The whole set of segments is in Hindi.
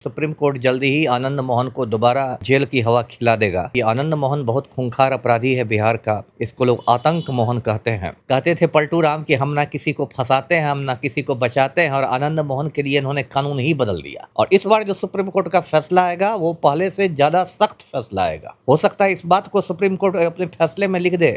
सुप्रीम कोर्ट जल्दी ही आनंद मोहन को दोबारा जेल की हवा खिला देगा। ये आनंद मोहन बहुत खूंखार अपराधी है बिहार का। इसको लोग आतंक मोहन कहते हैं। कहते थे पलटू राम कि हम ना किसी को फंसाते हैं, हम ना किसी को बचाते हैं, और आनंद मोहन के लिए इन्होंने कानून ही बदल दिया। और इस बार जो सुप्रीम कोर्ट का फैसला आएगा वो पहले से ज्यादा सख्त फैसला आएगा। हो सकता है इस बात को सुप्रीम कोर्ट अपने फैसले में लिख दे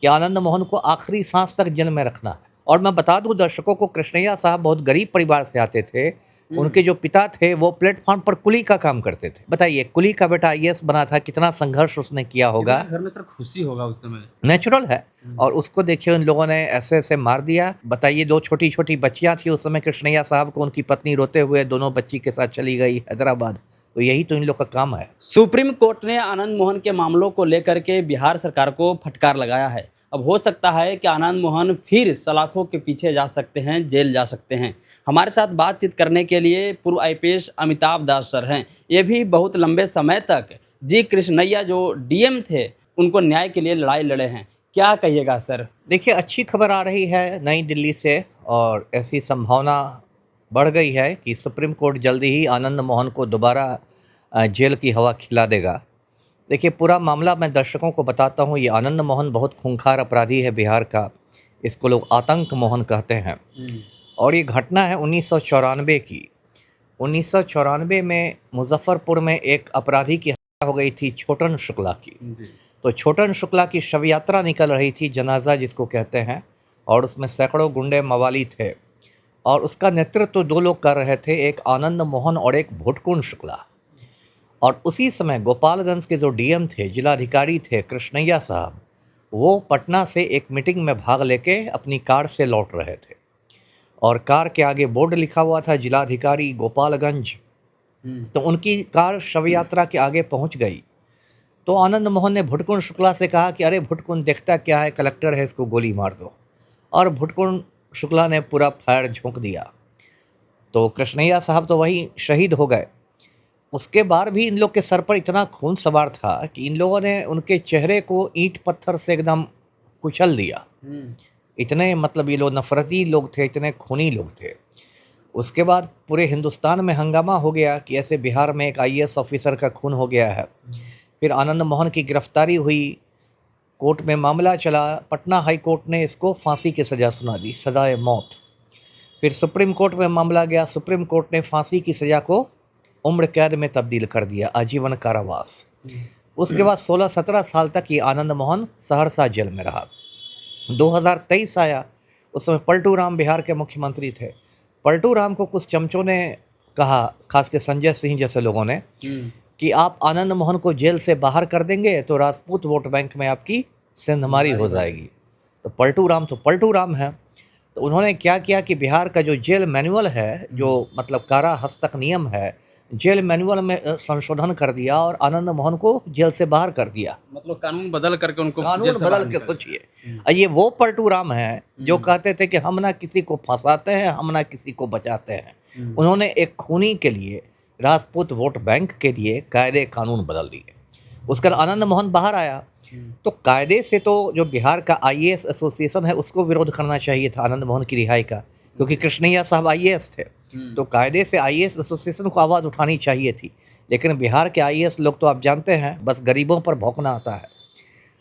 कि आनंद मोहन को आखिरी सांस तक जेल में रखना है। और मैं बता दूं दर्शकों को, कृष्णैया साहब बहुत गरीब परिवार से आते थे। उनके जो पिता थे वो प्लेटफॉर्म पर कुली का काम करते थे। बताइए, कुली का बेटा आईएएस बना था, कितना संघर्ष उसने किया होगा। घर में सर खुशी होगा उस समय। नेचुरल है। और उसको देखिए उन लोगों ने ऐसे ऐसे मार दिया। बताइए, दो छोटी छोटी बच्चियां थी उस समय कृष्णैया साहब को, उनकी पत्नी रोते हुए दोनों बच्ची के साथ चली गई हैदराबाद। तो यही तो इन लोग का काम है। सुप्रीम कोर्ट ने आनंद मोहन के मामलों को लेकर के बिहार सरकार को फटकार लगाया है। अब हो सकता है कि आनंद मोहन फिर सलाखों के पीछे जा सकते हैं, जेल जा सकते हैं। हमारे साथ बातचीत करने के लिए पूर्व आईपीएस अमिताभ दास सर हैं। ये भी बहुत लंबे समय तक जी कृष्णैया जो डीएम थे उनको न्याय के लिए लड़ाई लड़े हैं। क्या कहिएगा सर? देखिए, अच्छी खबर आ रही है नई दिल्ली से, और ऐसी संभावना बढ़ गई है कि सुप्रीम कोर्ट जल्दी ही आनंद मोहन को दोबारा जेल की हवा खिला देगा। देखिए, पूरा मामला मैं दर्शकों को बताता हूँ। ये आनंद मोहन बहुत खूंखार अपराधी है बिहार का। इसको लोग आतंक मोहन कहते हैं। और ये घटना है 1994 की। 1994 में मुजफ्फरपुर में एक अपराधी की हत्या हो गई थी, छोटन शुक्ला की। तो छोटन शुक्ला की शव यात्रा निकल रही थी, जनाजा जिसको कहते हैं, और उसमें सैकड़ों गुंडे मवाली थे। और उसका नेतृत्व दो लोग कर रहे थे, एक आनंद मोहन और एक भुटकुन शुक्ला। और उसी समय गोपालगंज के जो डीएम थे, जिलाधिकारी थे कृष्णैया साहब, वो पटना से एक मीटिंग में भाग लेके अपनी कार से लौट रहे थे। और कार के आगे बोर्ड लिखा हुआ था जिलाधिकारी गोपालगंज। तो उनकी कार शव यात्रा के आगे पहुंच गई। तो आनंद मोहन ने भुटकुन शुक्ला से कहा कि अरे भुटकुन, देखता क्या है, कलेक्टर है, इसको गोली मार दो। और भुटकुन शुक्ला ने पूरा फायर झोंक दिया। तो कृष्णैया साहब तो वहीं शहीद हो गए। उसके बाद भी इन लोग के सर पर इतना खून सवार था कि इन लोगों ने उनके चेहरे को ईंट पत्थर से एकदम कुचल दिया। इतने मतलब ये लोग नफरती लोग थे, इतने खूनी लोग थे। उसके बाद पूरे हिंदुस्तान में हंगामा हो गया कि ऐसे बिहार में एक आईएएस ऑफिसर का खून हो गया है। फिर आनंद मोहन की गिरफ्तारी हुई, कोर्ट में मामला चला। पटना हाई कोर्ट ने इसको फांसी की सज़ा सुना दी, सजाए मौत। फिर सुप्रीम कोर्ट में मामला गया, सुप्रीम कोर्ट ने फांसी की सज़ा को उम्र कैद में तब्दील कर दिया, आजीवन कारावास। उसके बाद 16-17 साल तक ये आनंद मोहन सहरसा जेल में रहा। 2023 आया, उस समय पलटू राम बिहार के मुख्यमंत्री थे। पलटू राम को कुछ चमचों ने कहा, खास के संजय सिंह जैसे लोगों ने, कि आप आनंद मोहन को जेल से बाहर कर देंगे तो राजपूत वोट बैंक में आपकी सेंधमारी हो जाएगी। तो पलटू राम है। तो उन्होंने क्या किया कि बिहार का जो जेल मैनुअल है, जो मतलब कारा हस्तक नियम है, जेल मैनुअल में संशोधन कर दिया और आनंद मोहन को जेल से बाहर कर दिया। मतलब कानून बदल करके उनको कानून जेल से बाहर बदल के निकाल सोचिए। दिया। ये वो पलटू राम है जो कहते थे कि हम ना किसी को फंसाते हैं, हम ना किसी को बचाते हैं। उन्होंने एक खूनी के लिए, राजपूत वोट बैंक के लिए कायदे कानून बदल दिए। उसका आनंद मोहन बाहर आया तो कायदे से तो जो बिहार का आईएएस एसोसिएशन है उसको विरोध करना चाहिए था आनंद मोहन की रिहाई का, क्योंकि कृष्णैया साहब आईएएस थे। तो कायदे से आईएएस एसोसिएशन को आवाज़ उठानी चाहिए थी। लेकिन बिहार के आईएएस लोग तो आप जानते हैं, बस गरीबों पर भौंकना आता है।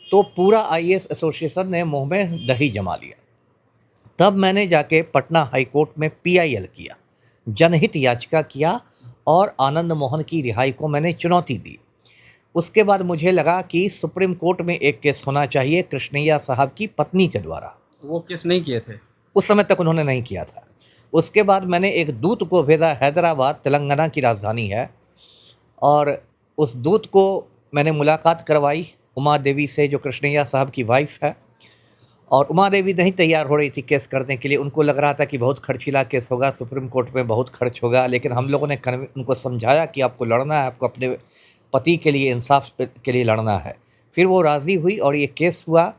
तो पूरा आईएएस एसोसिएशन ने मुंह में दही जमा लिया। तब मैंने जाके पटना हाई कोर्ट में पीआईएल किया, जनहित याचिका किया, और आनंद मोहन की रिहाई को मैंने चुनौती दी। उसके बाद मुझे लगा कि सुप्रीम कोर्ट में एक केस होना चाहिए कृष्णैया साहब की पत्नी के द्वारा। वो केस नहीं किए थे उस समय तक उन्होंने नहीं किया था। उसके बाद मैंने एक दूत को भेजा, हैदराबाद तेलंगाना की राजधानी है, और उस दूत को मैंने मुलाकात करवाई उमा देवी से, जो कृष्णैया साहब की वाइफ है। और उमा देवी नहीं तैयार हो रही थी केस करने के लिए। उनको लग रहा था कि बहुत खर्चीला केस होगा, सुप्रीम कोर्ट में बहुत खर्च होगा। लेकिन हम लोगों ने उनको समझाया कि आपको लड़ना है, आपको अपने पति के लिए, इंसाफ के लिए लड़ना है। फिर वो राज़ी हुई और ये केस हुआ।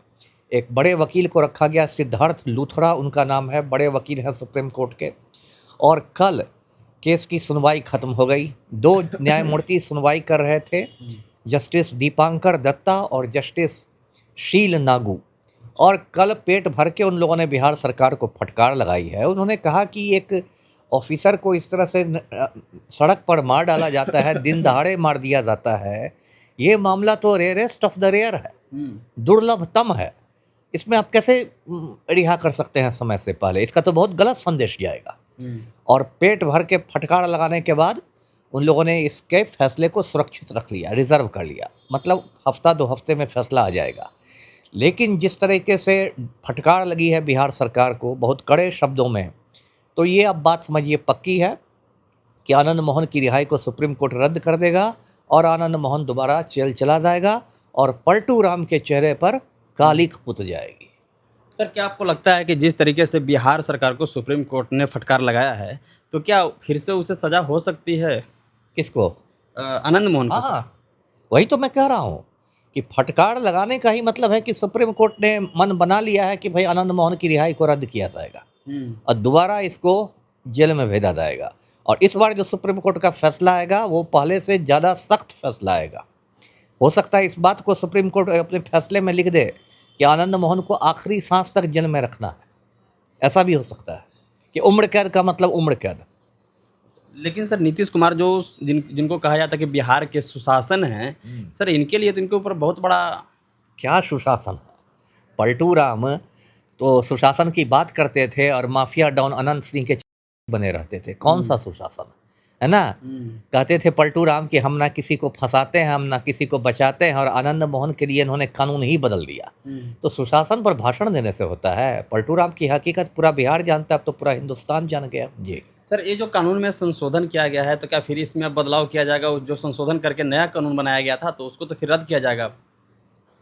एक बड़े वकील को रखा गया, सिद्धार्थ लूथरा उनका नाम है, बड़े वकील हैं सुप्रीम कोर्ट के। और कल केस की सुनवाई खत्म हो गई। 2 न्यायमूर्ति सुनवाई कर रहे थे, जस्टिस दीपांकर दत्ता और जस्टिस शील नागू। और कल पेट भर के उन लोगों ने बिहार सरकार को फटकार लगाई है। उन्होंने कहा कि एक ऑफिसर को इस तरह से सड़क पर मार डाला जाता है, दिन दहाड़े मार दिया जाता है, ये मामला तो रेयरेस्ट ऑफ द रेयर है, दुर्लभतम है। इसमें आप कैसे रिहा कर सकते हैं समय से पहले? इसका तो बहुत गलत संदेश जाएगा। और पेट भर के फटकार लगाने के बाद उन लोगों ने इसके फैसले को सुरक्षित रख लिया, रिजर्व कर लिया, मतलब हफ्ता 2 हफ्ते में फैसला आ जाएगा। लेकिन जिस तरीके से फटकार लगी है बिहार सरकार को बहुत कड़े शब्दों में, तो ये अब बात समझिए पक्की है कि आनंद मोहन की रिहाई को सुप्रीम कोर्ट रद्द कर देगा और आनंद मोहन दोबारा जेल चला जाएगा और पलटू राम के चेहरे पर कालिख पुत जाएगी। सर, क्या आपको लगता है कि जिस तरीके से बिहार सरकार को सुप्रीम कोर्ट ने फटकार लगाया है, तो क्या फिर से उसे सज़ा हो सकती है? किसको? आनंद मोहन को? हाँ, वही तो मैं कह रहा हूँ कि फटकार लगाने का ही मतलब है कि सुप्रीम कोर्ट ने मन बना लिया है कि भाई आनंद मोहन की रिहाई को रद्द किया जाएगा और दोबारा इसको जेल में भेजा जाएगा। और इस बार जो सुप्रीम कोर्ट का फैसला आएगा वो पहले से ज़्यादा सख्त फैसला आएगा। हो सकता है इस बात को सुप्रीम कोर्ट अपने फैसले में लिख दे कि आनंद मोहन को आखिरी सांस तक जेल में रखना है। ऐसा भी हो सकता है कि उम्र कैद का मतलब उम्र कैद। लेकिन सर, नीतीश कुमार जो जिनको कहा जाता है कि बिहार के सुशासन हैं, सर इनके लिए तो इनके ऊपर बहुत बड़ा क्या सुशासन है? पलटू राम तो सुशासन की बात करते थे और माफिया डॉन अनंत सिंह के बने रहते थे। कौन सा सुशासन है ना? कहते थे पलटू राम कि हम ना किसी को फंसाते हैं, हम ना किसी को बचाते हैं, और आनंद मोहन के लिए इन्होंने कानून ही बदल दिया। तो सुशासन पर भाषण देने से होता है? पलटू राम की हकीकत पूरा बिहार जानता है, अब तो पूरा हिंदुस्तान जान गया जी। सर, ये जो कानून में संशोधन किया गया है, तो क्या फिर इसमें अब बदलाव किया जाएगा? जो संशोधन करके नया कानून बनाया गया था, तो उसको तो फिर रद्द किया जाएगा?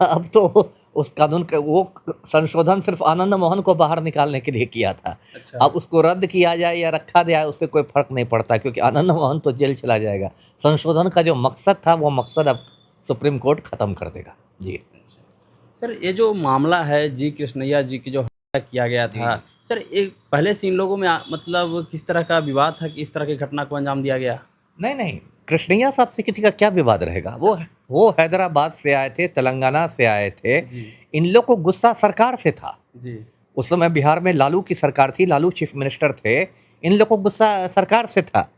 अब तो उस कानून का वो संशोधन सिर्फ आनंद मोहन को बाहर निकालने के लिए किया था। अच्छा। अब उसको रद्द किया जाए या रखा जाए उससे कोई फर्क नहीं पड़ता, क्योंकि आनंद मोहन तो जेल चला जाएगा। संशोधन का जो मकसद था वो मकसद अब सुप्रीम कोर्ट खत्म कर देगा जी। सर, ये जो मामला है जी कृष्णैया जी की जो हत्या किया गया था, सर एक पहले से इन लोगों में मतलब किस तरह का विवाद था कि इस तरह की घटना को अंजाम दिया गया? नहीं, कृष्णैया साहब से किसी का क्या विवाद रहेगा? वो हैदराबाद से आए थे, तेलंगाना से आए थे। जी। इन लोग को गुस्सा सरकार से था। जी। उस समय बिहार में लालू की सरकार थी, लालू चीफ मिनिस्टर थे। इन लोग को गुस्सा सरकार से था।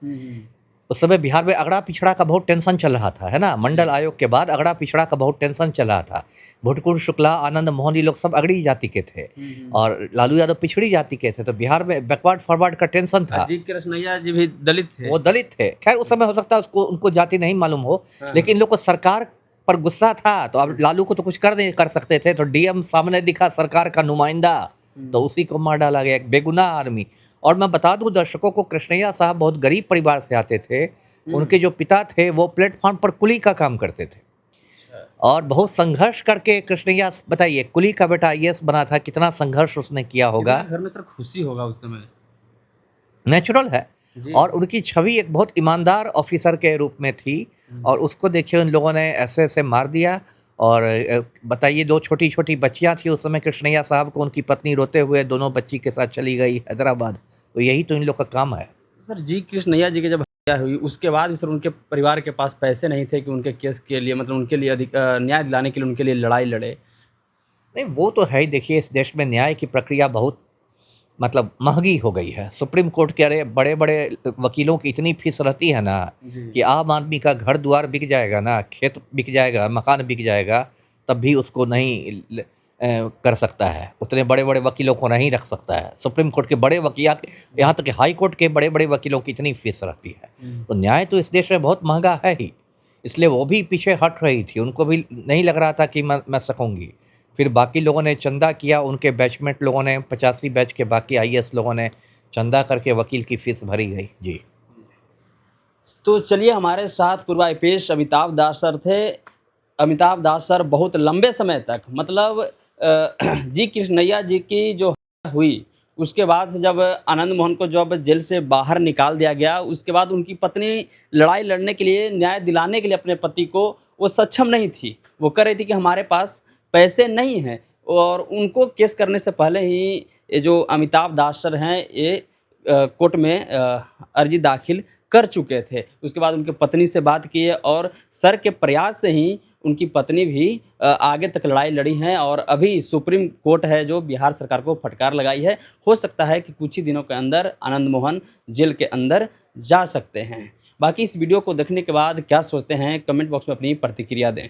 उस समय बिहार में अगड़ा पिछड़ा का बहुत टेंशन चल रहा था, है ना? मंडल आयोग के बाद अगड़ा पिछड़ा का बहुत टेंशन चल रहा था। भुटकुल शुक्ला, आनंद मोहन, ये लोग सब अगड़ी जाति के थे और लालू यादव पिछड़ी जाति के थे। तो बिहार में बैकवर्ड फॉरवर्ड का टेंशन था। जी कृष्णैया जी भी दलित थे। वो दलित थे। खैर उस समय हो सकता है उसको उनको जाति नहीं मालूम हो, लेकिन इन लोग को सरकार पर गुस्सा था। तो अब लालू को तो कुछ कर नहीं कर सकते थे, तो डीएम सामने दिखा सरकार का नुमाइंदा, तो उसी को मार डाला गया, एक बेगुनाह आदमी। और मैं बता दूं दर्शकों को, कृष्णैया साहब बहुत गरीब परिवार से आते थे। उनके जो पिता थे वो प्लेटफॉर्म पर कुली का काम करते थे और बहुत संघर्ष करके कृष्णैया, बताइए, कुली का बेटा आईएएस बना था, कितना संघर्ष उसने किया होगा। घर में सर खुशी होगा उस समय। नेचुरल है। और उनकी छवि एक बहुत ईमानदार ऑफिसर के रूप में थी और उसको देखिए उन लोगों ने ऐसे ऐसे मार दिया। और बताइए, 2 छोटी छोटी बच्चियां थी उस समय कृष्णैया साहब को, उनकी पत्नी रोते हुए दोनों बच्ची के साथ चली गई हैदराबाद। तो यही तो इन लोग का काम है। सर, जी कृष्णैया जी की जब हत्या हुई उसके बाद भी सर उनके परिवार के पास पैसे नहीं थे कि उनके केस के लिए, मतलब उनके लिए न्याय दिलाने के लिए उनके लिए लड़ाई लड़े। नहीं, वो तो है ही। देखिए, इस देश में न्याय की प्रक्रिया बहुत मतलब महंगी हो गई है। सुप्रीम कोर्ट के अरे बड़े बड़े वकीलों की इतनी फीस रहती है ना कि आम आदमी का घर द्वार बिक जाएगा ना, खेत बिक जाएगा, मकान बिक जाएगा, तब भी उसको नहीं कर सकता है। उतने बड़े बड़े वकीलों को नहीं रख सकता है। सुप्रीम कोर्ट के बड़े वकील, यहाँ तक कि हाई कोर्ट के बड़े बड़े वकीलों की इतनी फीस रहती है। तो न्याय तो इस देश में बहुत महंगा है ही, इसलिए वो भी पीछे हट रही थी। उनको भी नहीं लग रहा था कि मैं सकूँगी। फिर बाकी लोगों ने चंदा किया, उनके बैचमेट लोगों ने, 85 बैच के बाकी आईएएस लोगों ने चंदा करके वकील की फीस भरी गई जी। तो चलिए, हमारे साथ पूर्व आईपीएस अमिताभ दास सर थे। अमिताभ दास सर बहुत लंबे समय तक, मतलब जी कृष्णैया जी की जो हत्या हुई उसके बाद से जब आनंद मोहन को जब जेल से बाहर निकाल दिया गया, उसके बाद उनकी पत्नी लड़ाई लड़ने के लिए, न्याय दिलाने के लिए अपने पति को वो सक्षम नहीं थी। वो कह रही थी कि हमारे पास पैसे नहीं हैं, और उनको केस करने से पहले ही ये जो अमिताभ दास सर हैं ये कोर्ट में अर्जी दाखिल कर चुके थे। उसके बाद उनकी पत्नी से बात की है और सर के प्रयास से ही उनकी पत्नी भी आगे तक लड़ाई लड़ी हैं और अभी सुप्रीम कोर्ट है जो बिहार सरकार को फटकार लगाई है। हो सकता है कि कुछ ही दिनों के अंदर आनंद मोहन जेल के अंदर जा सकते हैं। बाकी इस वीडियो को देखने के बाद क्या सोचते हैं, कमेंट बॉक्स में अपनी प्रतिक्रिया दें।